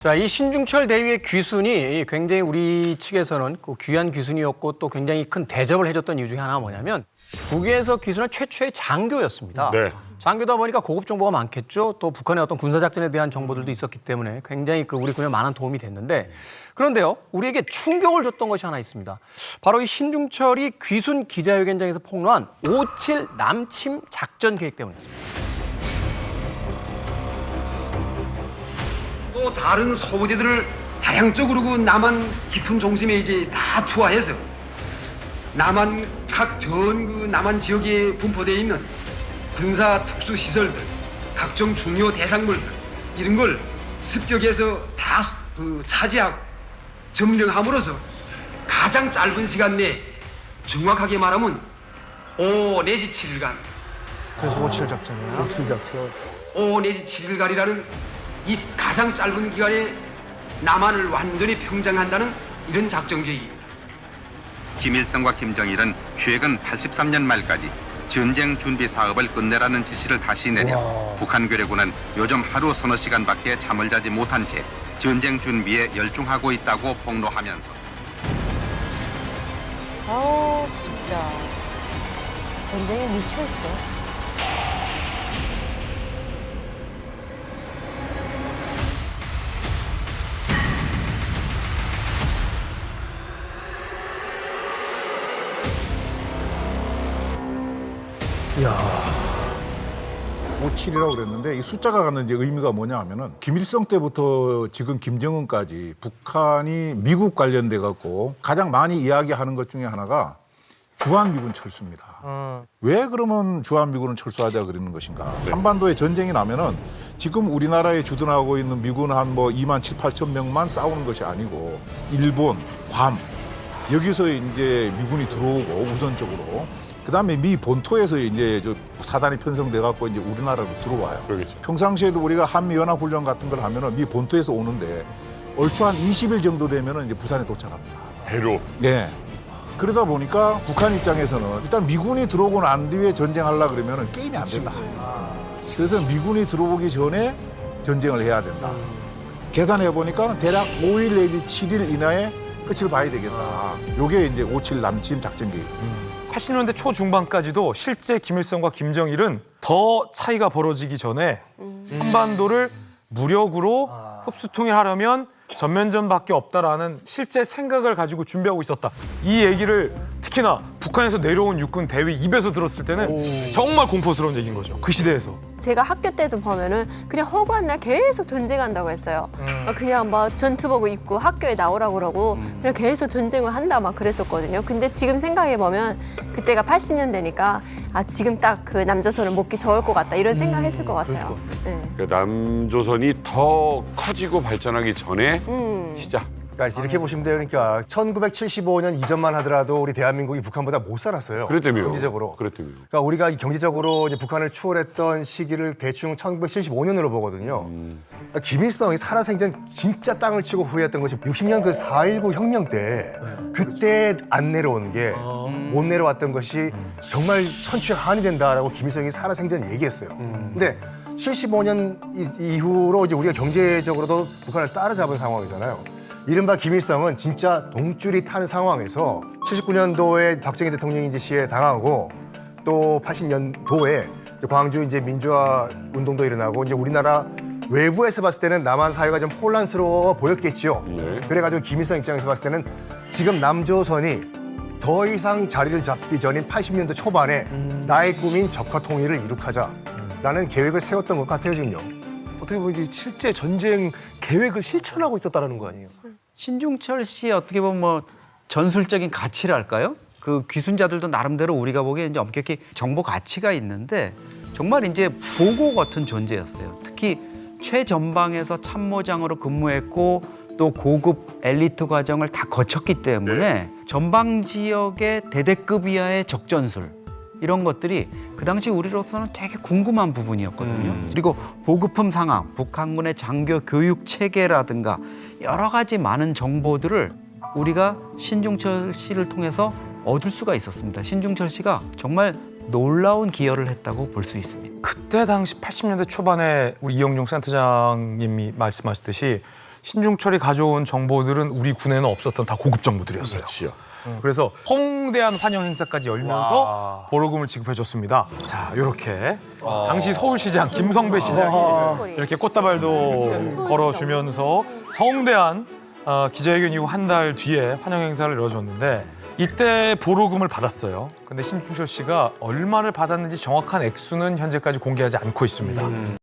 자, 이 신중철 대위의 귀순이 굉장히 우리 측에서는 그 귀한 귀순이었고 또 굉장히 큰 대접을 해줬던 이유 중에 하나가 뭐냐면 북에서 귀순한 최초의 장교였습니다. 네. 장교다 보니까 고급 정보가 많겠죠. 또 북한의 어떤 군사작전에 대한 정보들도 있었기 때문에 굉장히 우리 군에 많은 도움이 됐는데 그런데요, 우리에게 충격을 줬던 것이 하나 있습니다. 바로 이 신중철이 귀순 기자회견장에서 폭로한 5.7 남침 작전 계획 때문이었습니다. 또 다른 소부대들을 다량적으로 그 남한 깊은 중심에 이제 다 투하해서 남한 각 전 그 남한 지역에 분포되어 있는 군사 특수 시설들, 각종 중요 대상물들 이런 걸 습격해서 다 차지하고 점령함으로써 가장 짧은 시간 내에 정확하게 말하면 5 내지 7일간. 그래서 5.7 작전이야. 5.7 작전. 5 내지 7일간이라는 이 가장 짧은 기간에 남한을 완전히 평정한다는 이런 작전 계획입니다. 김일성과 김정일은 최근 83년 말까지 전쟁 준비 사업을 끝내라는 지시를 다시 내려 북한 괴뢰군은 요즘 하루 서너 시간밖에 잠을 자지 못한 채 전쟁 준비에 열중하고 있다고 폭로하면서 진짜 전쟁에 미쳐 있어. 이야. 5.7이라고 그랬는데 이 숫자가 갖는 이제 의미가 뭐냐 하면은 김일성 때부터 지금 김정은까지 북한이 미국 관련돼 갖고 가장 많이 이야기하는 것 중에 하나가 주한미군 철수입니다. 왜 그러면 주한미군을 철수하자 그러는 것인가? 한반도에 전쟁이 나면은 지금 우리나라에 주둔하고 있는 미군 한 뭐 2만 7, 8천 명만 싸우는 것이 아니고 일본, 괌 여기서 이제 미군이 들어오고 우선적으로 그다음에 미 본토에서 이제 저 사단이 편성돼 갖고 이제 우리나라로 들어와요. 그러겠죠. 평상시에도 우리가 한미 연합 훈련 같은 걸 하면은 미 본토에서 오는데 얼추 한 20일 정도 되면은 이제 부산에 도착합니다. 배로. 네. 그러다 보니까 북한 입장에서는 일단 미군이 들어오고 난 뒤에 전쟁하려 그러면은 게임이 안 된다. 그래서 미군이 들어오기 전에 전쟁을 해야 된다. 계산해 보니까 대략 5일 내지 7일 이내에 끝을 봐야 되겠다. 요게 이제 5.7 남침 작전 계획. 80년대 초중반까지도 실제 김일성과 김정일은 더 차이가 벌어지기 전에 한반도를 무력으로 흡수통일하려면 전면전밖에 없다라는 실제 생각을 가지고 준비하고 있었다. 이 얘기를 특히나 북한에서 내려온 육군 대위 입에서 들었을 때는 정말 공포스러운 얘기인 거죠. 그 시대에서. 제가 학교 때도 보면은 그냥 허구한 날 계속 전쟁한다고 했어요. 그냥 막 전투복을 입고 학교에 나오라고 그러고 그냥 계속 전쟁을 한다 막 그랬었거든요. 근데 지금 생각해 보면 그때가 80년대니까 아 지금 딱 그 남조선을 먹기 좋을 것 같다 이런 생각했을 것 같아요. 네. 그러니까 남조선이 더 커지고 발전하기 전에 시작. 그러니까 이렇게 보시면 돼요. 그러니까 1975년 이전만 하더라도 우리 대한민국이 북한보다 못 살았어요. 그랬다며요. 경제적으로. 그랬다며요. 그러니까 우리가 경제적으로 이제 북한을 추월했던 시기를 대충 1975년으로 보거든요. 그러니까 김일성이 살아생전 진짜 땅을 치고 후회했던 것이 60년 그 4.19 혁명 때 그때 안 내려온 게 못 내려왔던 것이 정말 천추의 한이 된다라고 김일성이 살아생전 얘기했어요. 근데 75년 이후로 이제 우리가 경제적으로도 북한을 따라잡은 상황이잖아요. 이른바 김일성은 진짜 동줄이 탄 상황에서 79년도에 박정희 대통령이 이제 시해 당하고 또 80년도에 광주 이제 민주화 운동도 일어나고 이제 우리나라 외부에서 봤을 때는 남한 사회가 좀 혼란스러워 보였겠죠. 네. 그래가지고 김일성 입장에서 봤을 때는 지금 남조선이 더 이상 자리를 잡기 전인 80년대 초반에 나의 꿈인 적화 통일을 이룩하자라는 계획을 세웠던 것 같아요, 지금요. 어떻게 보면 실제 전쟁 계획을 실천하고 있었다는 거 아니에요? 신중철 씨의 어떻게 보면 뭐 전술적인 가치랄까요? 그 귀순자들도 나름대로 우리가 보기에 이제 엄격히 정보 가치가 있는데 정말 이제 보고 같은 존재였어요. 특히 최전방에서 참모장으로 근무했고 또 고급 엘리트 과정을 다 거쳤기 때문에 전방 지역의 대대급 이하의 적전술 이런 것들이 그 당시 우리로서는 되게 궁금한 부분이었거든요. 그리고 보급품 상황, 북한군의 장교 교육 체계라든가 여러 가지 많은 정보들을 우리가 신중철 씨를 통해서 얻을 수가 있었습니다. 신중철 씨가 정말 놀라운 기여를 했다고 볼 수 있습니다. 그때 당시 80년대 초반에 우리 이영종 센터장님이 말씀하셨듯이 신중철이 가져온 정보들은 우리 군에는 없었던 다 고급 정보들이었어요. 그렇죠. 그래서 성대한 환영 행사까지 열면서 보로금을 지급해줬습니다. 자, 이렇게 당시 서울시장 김성배 시장이 이렇게 꽃다발도 걸어주면서 성대한 기자회견 이후 한 달 뒤에 환영 행사를 이뤄줬는데 이때 보로금을 받았어요. 근데 신중철 씨가 얼마를 받았는지 정확한 액수는 현재까지 공개하지 않고 있습니다.